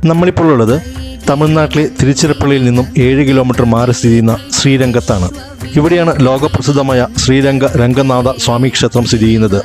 നമ്മളിപ്പോൾ ഉള്ളത് തമിഴ്നാട്ടിലെ തിരുച്ചിറപ്പള്ളിയിൽ നിന്നും 7 കിലോമീറ്റർ മാറി സ്ഥിതി ചെയ്യുന്ന ശ്രീരംഗത്താണ്. ഇവിടെയാണ് ലോകപ്രസിദ്ധമായ ശ്രീരംഗ രംഗനാഥ സ്വാമി ക്ഷേത്രം സ്ഥിതി ചെയ്യുന്നത്.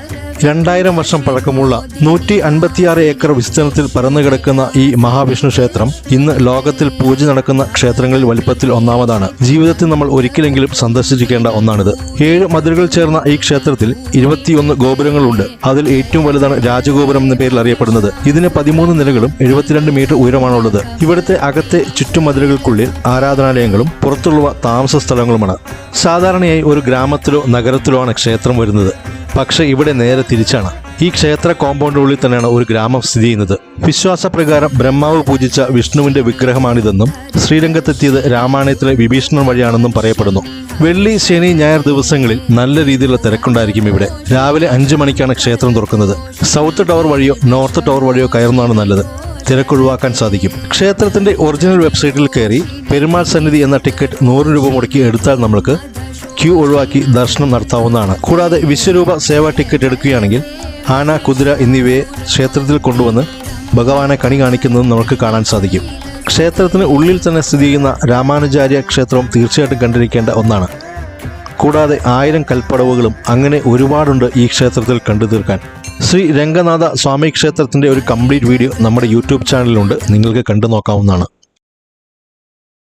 2000 വർഷം പഴക്കമുള്ള 156 ഏക്കർ വിസ്തീർണത്തിൽ പരന്നു കിടക്കുന്ന ഈ മഹാവിഷ്ണു ക്ഷേത്രം ഇന്ന് ലോകത്തിൽ പൂജ നടക്കുന്ന ക്ഷേത്രങ്ങളിൽ വലിപ്പത്തിൽ ഒന്നാമതാണ്. ജീവിതത്തിൽ നമ്മൾ ഒരിക്കലെങ്കിലും സന്ദർശിക്കേണ്ട ഒന്നാണിത്. 7 മതിലുകൾ ചേർന്ന ഈ ക്ഷേത്രത്തിൽ 21 ഗോപുരങ്ങളുണ്ട്. അതിൽ ഏറ്റവും വലുതാണ് രാജഗോപുരം എന്ന പേരിൽ അറിയപ്പെടുന്നത്. ഇതിന് 13 നിലകളും 72 മീറ്റർ ഉയരമാണുള്ളത്. ഇവിടുത്തെ അകത്തെ ചുറ്റുമതിലുകൾക്കുള്ളിൽ ആരാധനാലയങ്ങളും പുറത്തുള്ളവ താമസ സ്ഥലങ്ങളുമാണ്. സാധാരണയായി ഒരു ഗ്രാമത്തിലോ നഗരത്തിലോ ആണ് ക്ഷേത്രം വരുന്നത്. പക്ഷെ ഇവിടെ നേരെ തിരിച്ചാണ്. ഈ ക്ഷേത്ര കോമ്പൗണ്ടിനുള്ളിൽ തന്നെയാണ് ഒരു ഗ്രാമം സ്ഥിതി ചെയ്യുന്നത്. വിശ്വാസപ്രകാരം ബ്രഹ്മാവ് പൂജിച്ച വിഷ്ണുവിന്റെ വിഗ്രഹമാണിതെന്നും ശ്രീരംഗത്തെത്തിയത് രാമായണത്തിലെ വിഭീഷണൻ വഴിയാണെന്നും പറയപ്പെടുന്നു. വെള്ളി, ശനി, ഞായർ ദിവസങ്ങളിൽ നല്ല രീതിയിലുള്ള തിരക്കുണ്ടായിരിക്കും ഇവിടെ. രാവിലെ 5 മണിക്കാണ് ക്ഷേത്രം തുറക്കുന്നത്. സൗത്ത് ടവർ വഴിയോ നോർത്ത് ടവർ വഴിയോ കയറുന്നതാണ് നല്ലത്. തിരക്കൊഴിവാക്കാൻ സാധിക്കും. ക്ഷേത്രത്തിന്റെ ഒറിജിനൽ വെബ്സൈറ്റിൽ കയറി പെരുമാൾ സന്നിധി എന്ന ടിക്കറ്റ് 100 രൂപ മുടക്കി എടുത്താൽ നമ്മൾക്ക് ക്യൂ ഒഴിവാക്കി ദർശനം നടത്താവുന്നതാണ്. കൂടാതെ വിശ്വരൂപ സേവാ ടിക്കറ്റ് എടുക്കുകയാണെങ്കിൽ ആന, കുതിര എന്നിവയെ ക്ഷേത്രത്തിൽ കൊണ്ടുവന്ന് ഭഗവാനെ കണി കാണിക്കുന്നതും നമുക്ക് കാണാൻ സാധിക്കും. ക്ഷേത്രത്തിന് ഉള്ളിൽ തന്നെ സ്ഥിതി ചെയ്യുന്ന രാമാനുജാര്യ ക്ഷേത്രവും തീർച്ചയായിട്ടും കണ്ടിരിക്കേണ്ട ഒന്നാണ്. കൂടാതെ 1000 കൽപ്പടവുകളും അങ്ങനെ ഒരുപാടുണ്ട് ഈ ക്ഷേത്രത്തിൽ കണ്ടു തീർക്കാൻ. ശ്രീ രംഗനാഥ സ്വാമി ക്ഷേത്രത്തിന്റെ ഒരു കംപ്ലീറ്റ് വീഡിയോ നമ്മുടെ യൂട്യൂബ് ചാനലിലുണ്ട്. നിങ്ങൾക്ക് കണ്ടു നോക്കാവുന്നതാണ്.